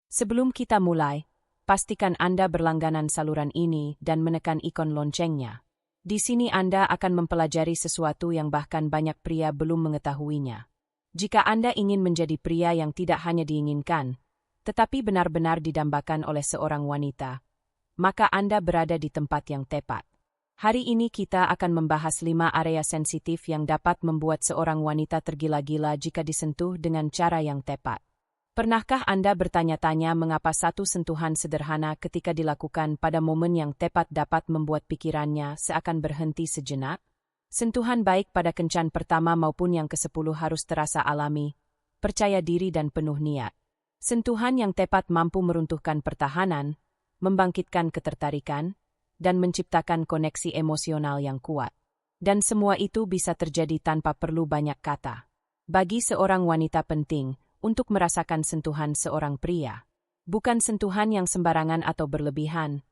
Sebelum kita mulai, pastikan Anda berlangganan saluran ini dan menekan ikon loncengnya. Di sini Anda akan mempelajari sesuatu yang bahkan banyak pria belum mengetahuinya. Jika Anda ingin menjadi pria yang tidak hanya diinginkan, tetapi benar-benar didambakan oleh seorang wanita, maka Anda berada di tempat yang tepat. Hari ini kita akan membahas 5 area sensitif yang dapat membuat seorang wanita tergila-gila jika disentuh dengan cara yang tepat. Pernahkah Anda bertanya-tanya mengapa satu sentuhan sederhana ketika dilakukan pada momen yang tepat dapat membuat pikirannya seakan berhenti sejenak? Sentuhan baik pada kencan pertama maupun yang ke-10 harus terasa alami, percaya diri dan penuh niat. Sentuhan yang tepat mampu meruntuhkan pertahanan, membangkitkan ketertarikan, dan menciptakan koneksi emosional yang kuat. Dan semua itu bisa terjadi tanpa perlu banyak kata. Bagi seorang wanita penting, untuk merasakan sentuhan seorang pria. Bukan sentuhan yang sembarangan atau berlebihan,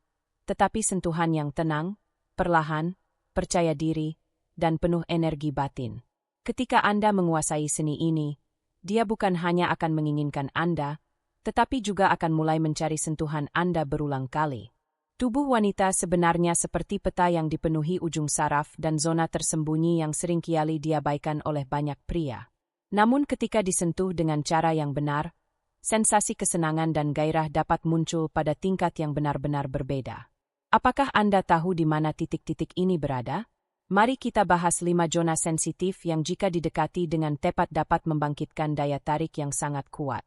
tetapi sentuhan yang tenang, perlahan, percaya diri, dan penuh energi batin. Ketika Anda menguasai seni ini, dia bukan hanya akan menginginkan Anda, tetapi juga akan mulai mencari sentuhan Anda berulang kali. Tubuh wanita sebenarnya seperti peta yang dipenuhi ujung saraf dan zona tersembunyi yang seringkali diabaikan oleh banyak pria. Namun ketika disentuh dengan cara yang benar, sensasi kesenangan dan gairah dapat muncul pada tingkat yang benar-benar berbeda. Apakah Anda tahu di mana titik-titik ini berada? Mari kita bahas 5 zona sensitif yang jika didekati dengan tepat dapat membangkitkan daya tarik yang sangat kuat.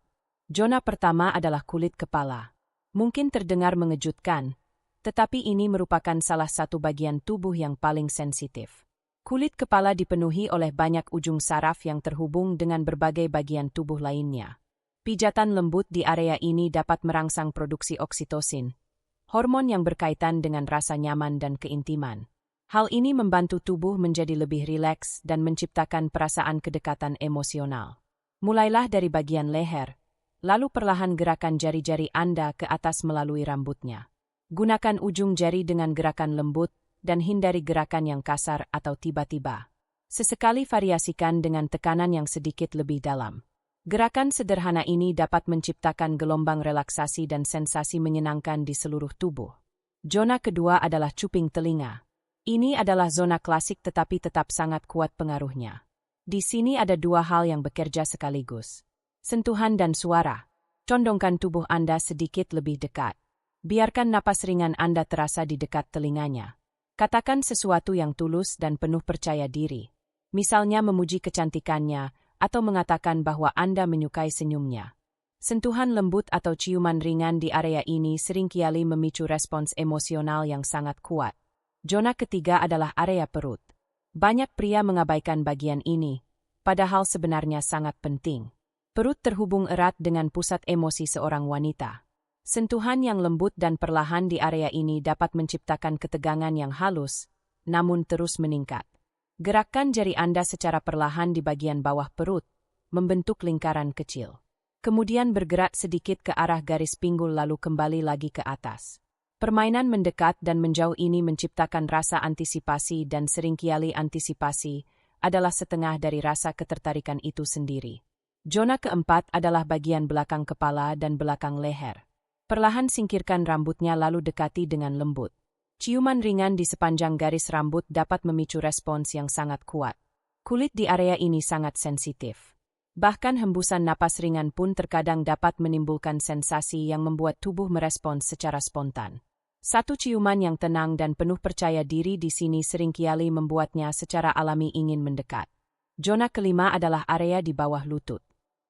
Zona pertama adalah kulit kepala. Mungkin terdengar mengejutkan, tetapi ini merupakan salah satu bagian tubuh yang paling sensitif. Kulit kepala dipenuhi oleh banyak ujung saraf yang terhubung dengan berbagai bagian tubuh lainnya. Pijatan lembut di area ini dapat merangsang produksi oksitosin, hormon yang berkaitan dengan rasa nyaman dan keintiman. Hal ini membantu tubuh menjadi lebih rileks dan menciptakan perasaan kedekatan emosional. Mulailah dari bagian leher, lalu perlahan gerakan jari-jari Anda ke atas melalui rambutnya. Gunakan ujung jari dengan gerakan lembut, dan hindari gerakan yang kasar atau tiba-tiba. Sesekali variasikan dengan tekanan yang sedikit lebih dalam. Gerakan sederhana ini dapat menciptakan gelombang relaksasi dan sensasi menyenangkan di seluruh tubuh. Zona kedua adalah cuping telinga. Ini adalah zona klasik tetapi tetap sangat kuat pengaruhnya. Di sini ada 2 hal yang bekerja sekaligus. Sentuhan dan suara. Condongkan tubuh Anda sedikit lebih dekat. Biarkan napas ringan Anda terasa di dekat telinganya. Katakan sesuatu yang tulus dan penuh percaya diri. Misalnya memuji kecantikannya, atau mengatakan bahwa Anda menyukai senyumnya. Sentuhan lembut atau ciuman ringan di area ini seringkali memicu respons emosional yang sangat kuat. Zona ketiga adalah area perut. Banyak pria mengabaikan bagian ini, padahal sebenarnya sangat penting. Perut terhubung erat dengan pusat emosi seorang wanita. Sentuhan yang lembut dan perlahan di area ini dapat menciptakan ketegangan yang halus, namun terus meningkat. Gerakkan jari Anda secara perlahan di bagian bawah perut, membentuk lingkaran kecil. Kemudian bergerak sedikit ke arah garis pinggul lalu kembali lagi ke atas. Permainan mendekat dan menjauh ini menciptakan rasa antisipasi dan seringkali antisipasi adalah setengah dari rasa ketertarikan itu sendiri. Zona keempat adalah bagian belakang kepala dan belakang leher. Perlahan singkirkan rambutnya lalu dekati dengan lembut. Ciuman ringan di sepanjang garis rambut dapat memicu respons yang sangat kuat. Kulit di area ini sangat sensitif. Bahkan hembusan napas ringan pun terkadang dapat menimbulkan sensasi yang membuat tubuh merespons secara spontan. Satu ciuman yang tenang dan penuh percaya diri di sini seringkali membuatnya secara alami ingin mendekat. Zona kelima adalah area di bawah lutut.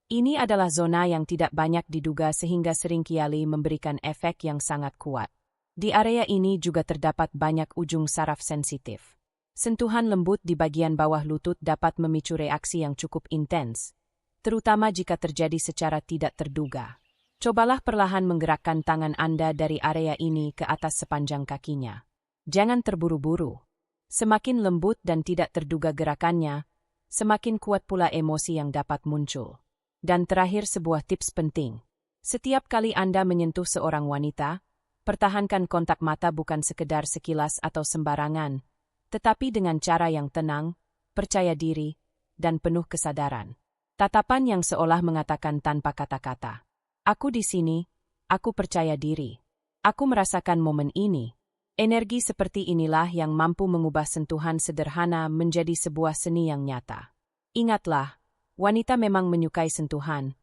Ini adalah zona yang tidak banyak diduga sehingga seringkali memberikan efek yang sangat kuat. Di area ini juga terdapat banyak ujung saraf sensitif. Sentuhan lembut di bagian bawah lutut dapat memicu reaksi yang cukup intens, terutama jika terjadi secara tidak terduga. Cobalah perlahan menggerakkan tangan Anda dari area ini ke atas sepanjang kakinya. Jangan terburu-buru. Semakin lembut dan tidak terduga gerakannya, semakin kuat pula emosi yang dapat muncul. Dan terakhir sebuah tips penting. Setiap kali Anda menyentuh seorang wanita, pertahankan kontak mata bukan sekedar sekilas atau sembarangan, tetapi dengan cara yang tenang, percaya diri, dan penuh kesadaran. Tatapan yang seolah mengatakan tanpa kata-kata, "Aku di sini, Aku percaya diri. Aku merasakan momen ini. Energi seperti inilah yang mampu mengubah sentuhan sederhana menjadi sebuah seni yang nyata. Ingatlah, wanita memang menyukai sentuhan,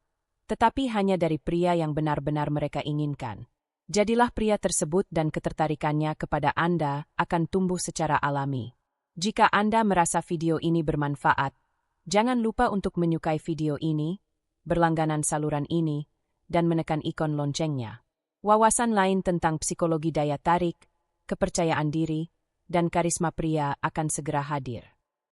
tetapi hanya dari pria yang benar-benar mereka inginkan. Jadilah pria tersebut dan ketertarikannya kepada Anda akan tumbuh secara alami. Jika Anda merasa video ini bermanfaat, jangan lupa untuk menyukai video ini, berlangganan saluran ini, dan menekan ikon loncengnya. Wawasan lain tentang psikologi daya tarik, kepercayaan diri, dan karisma pria akan segera hadir.